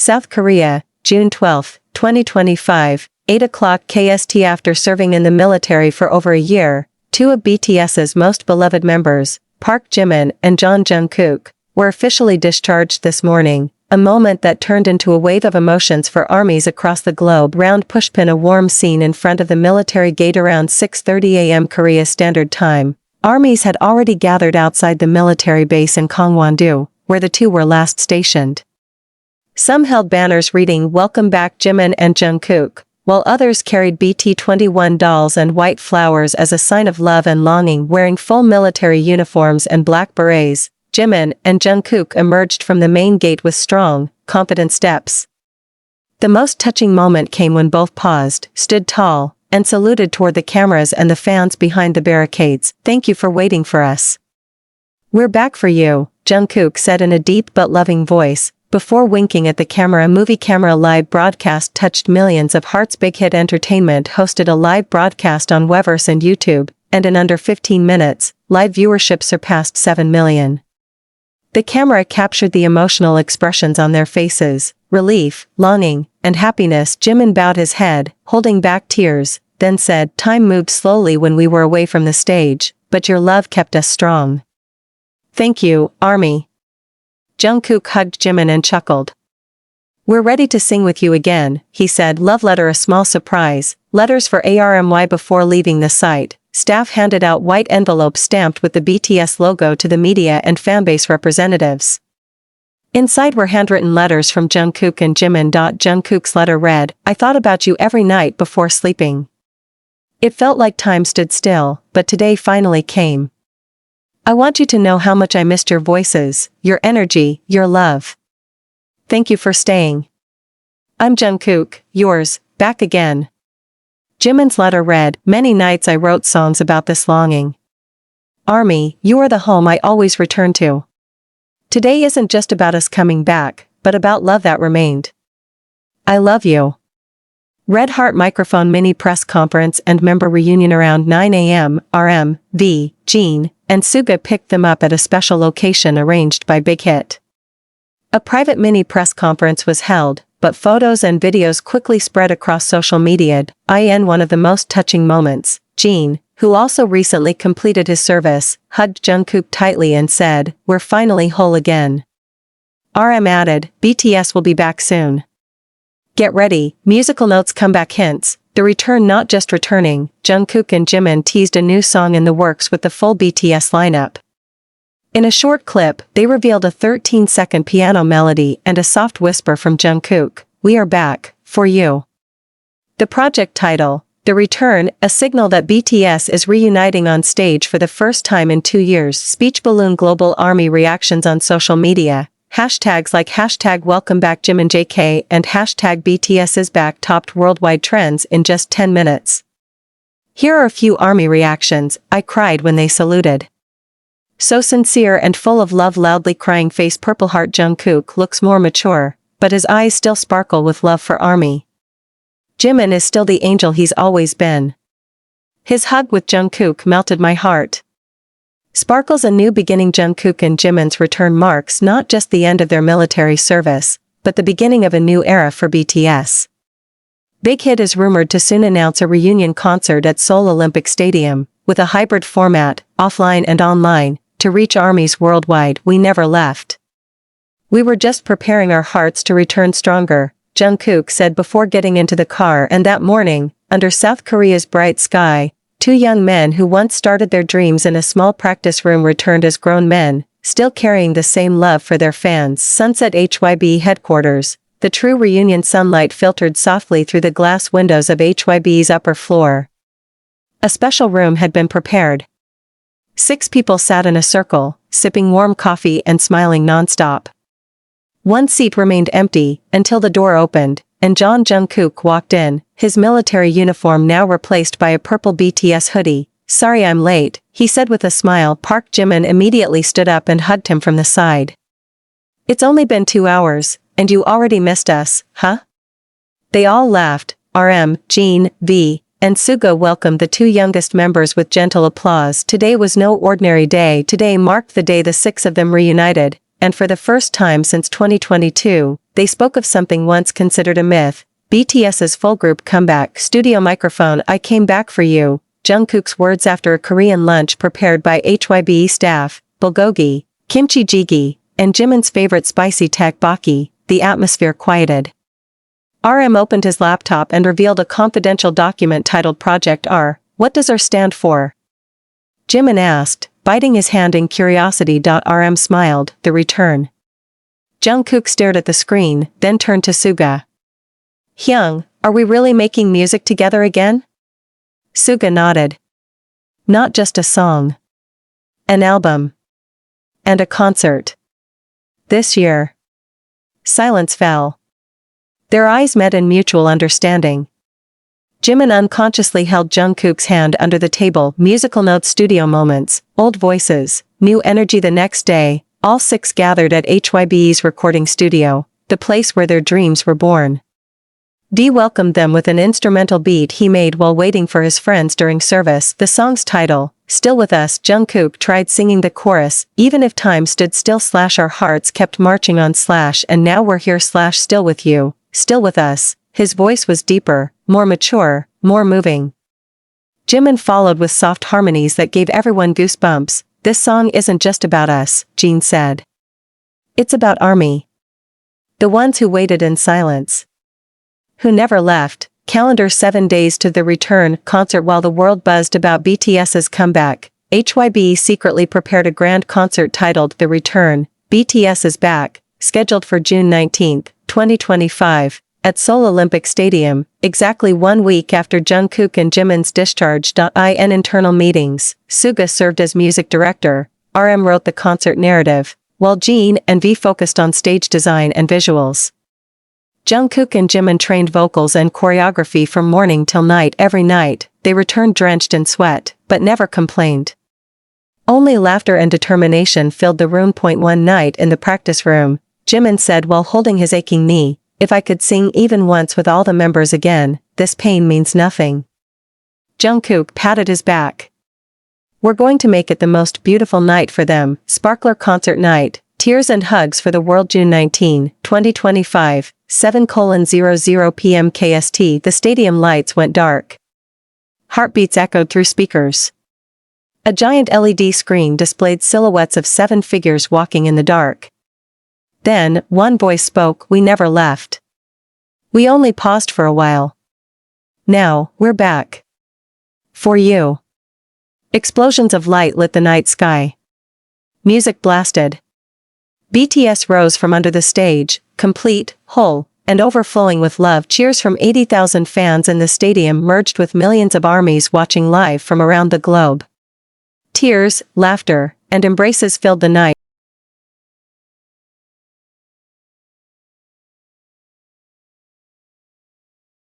South Korea, June 12, 2025, 8 o'clock KST. After serving in the military for over a year, two of BTS's most beloved members, Park Jimin and Jungkook, were officially discharged this morning, a moment that turned into a wave of emotions for armies across the globe. Round Pushpin, a warm scene in front of the military gate around 6:30 a.m. Korea Standard Time. Armies had already gathered outside the military base in Gangwon-do, where the two were last stationed. Some held banners reading "Welcome back Jimin and Jungkook," while others carried BT21 dolls and white flowers as a sign of love and longing. Wearing full military uniforms and black berets, Jimin and Jungkook emerged from the main gate with strong, confident steps. The most touching moment came when both paused, stood tall, and saluted toward the cameras and the fans behind the barricades. "Thank you for waiting for us. We're back for you," Jungkook said in a deep but loving voice, before winking at the camera. Movie Camera live broadcast touched millions of hearts. Big Hit Entertainment hosted a live broadcast on Weverse and YouTube, and in under 15 minutes, live viewership surpassed 7 million. The camera captured the emotional expressions on their faces: relief, longing, and happiness. Jimin bowed his head, holding back tears, then said, "Time moved slowly when we were away from the stage, but your love kept us strong. Thank you, Army." Jungkook hugged Jimin and chuckled. "We're ready to sing with you again," he said. Love letter. A small surprise, letters for ARMY. Before leaving the site, staff handed out white envelopes stamped with the BTS logo to the media and fanbase representatives. Inside were handwritten letters from Jungkook and Jimin. Jungkook's letter read, "I thought about you every night before sleeping. It felt like time stood still, but today finally came. I want you to know how much I missed your voices, your energy, your love. Thank you for staying. I'm Jungkook, yours, back again." Jimin's letter read, "Many nights I wrote songs about this longing. Army, you are the home I always return to. Today isn't just about us coming back, but about love that remained. I love you." Red Heart Microphone mini press conference and member reunion around 9 a.m. V, Jin, and Suga picked them up at a special location arranged by Big Hit. A private mini press conference was held, but photos and videos quickly spread across social media. In one of the most touching moments, Jin, who also recently completed his service, hugged Jungkook tightly and said, "We're finally whole again." RM added, "BTS will be back soon. Get ready." Musical notes. Comeback hints. The return. Not just returning, Jungkook and Jimin teased a new song in the works with the full BTS lineup. In a short clip, they revealed a 13-second piano melody and a soft whisper from Jungkook, "We are back, for you." The project title, The Return, a signal that BTS is reuniting on stage for the first time in 2 years. Speech balloon. Global Army reactions on social media. Hashtags like #WelcomeBackJiminJK and #BTSIsBack topped worldwide trends in just 10 minutes. Here are a few Army reactions. "I cried when they saluted. So sincere and full of love." Loudly crying face. Purple heart. Jungkook looks more mature, but his eyes still sparkle with love for Army. Jimin is still the angel he's always been. His hug with Jungkook melted my heart. Sparkles. A new beginning. Jungkook and Jimin's return marks not just the end of their military service, but the beginning of a new era for BTS. Big Hit is rumored to soon announce a reunion concert at Seoul Olympic Stadium, with a hybrid format, offline and online, to reach armies worldwide. "We never left. We were just preparing our hearts to return stronger," Jungkook said before getting into the car. And that morning, under South Korea's bright sky, two young men who once started their dreams in a small practice room returned as grown men, still carrying the same love for their fans. Sunset HYB headquarters. The true reunion. Sunlight filtered softly through the glass windows of HYB's upper floor. A special room had been prepared. 6 people sat in a circle, sipping warm coffee and smiling nonstop. One seat remained empty until the door opened, and Jungkook walked in, his military uniform now replaced by a purple BTS hoodie. "Sorry I'm late," he said with a smile. Park Jimin immediately stood up and hugged him from the side. "It's only been 2 hours, and you already missed us, huh?" They all laughed. Jin, V, and Suga welcomed the 2 youngest members with gentle applause. Today was no ordinary day. Today marked the day the 6 of them reunited, and for the first time since 2022, they spoke of something once considered a myth: BTS's full group comeback. Studio microphone. I came back for you. Jungkook's words after a Korean lunch prepared by HYBE staff, bulgogi, kimchi jjigae, and Jimin's favorite spicy tteokbokki. The atmosphere quieted. RM opened his laptop and revealed a confidential document titled Project R. What does R stand for? Jimin asked, biting his hand in curiosity. RM smiled. The return. Jungkook stared at the screen, then turned to Suga. Hyung, are we really making music together again? Suga nodded. Not just a song. An album. And a concert. This year. Silence fell. Their eyes met in mutual understanding. Jimin unconsciously held Jungkook's hand under the table. Musical notes. Studio moments, old voices, new energy. The next day, all six gathered at HYBE's recording studio, the place where their dreams were born. D welcomed them with an instrumental beat he made while waiting for his friends during service. The song's title, Still With Us. Jungkook tried singing the chorus, even if time stood still / our hearts kept marching on / and now we're here / still with you, still with us. His voice was deeper, more mature, more moving. Jimin followed with soft harmonies that gave everyone goosebumps. This song isn't just about us, Jin said. It's about ARMY. The ones who waited in silence. Who never left. Calendar 7 days to the return concert. While the world buzzed about BTS's comeback, HYBE secretly prepared a grand concert titled The Return. BTS is back, scheduled for June 19, 2025, at Seoul Olympic Stadium, exactly 1 week after Jungkook and Jimin's discharge. In internal meetings, Suga served as music director, RM wrote the concert narrative, while Jin and V focused on stage design and visuals. Jungkook and Jimin trained vocals and choreography from morning till night. Every night, they returned drenched in sweat, but never complained. Only laughter and determination filled the room. One night in the practice room, Jimin said while holding his aching knee, "If I could sing even once with all the members again, this pain means nothing." Jungkook patted his back. "We're going to make it the most beautiful night for them." Sparkler concert night, tears and hugs for the world. June 19, 2025, 7:00 p.m. KST. The stadium lights went dark. Heartbeats echoed through speakers. A giant LED screen displayed silhouettes of 7 figures walking in the dark. Then, one voice spoke. "We never left. We only paused for a while. Now, we're back. For you." Explosions of light lit the night sky. Music blasted. BTS rose from under the stage, complete, whole, and overflowing with love. Cheers from 80,000 fans in the stadium merged with millions of ARMYs watching live from around the globe. Tears, laughter, and embraces filled the night.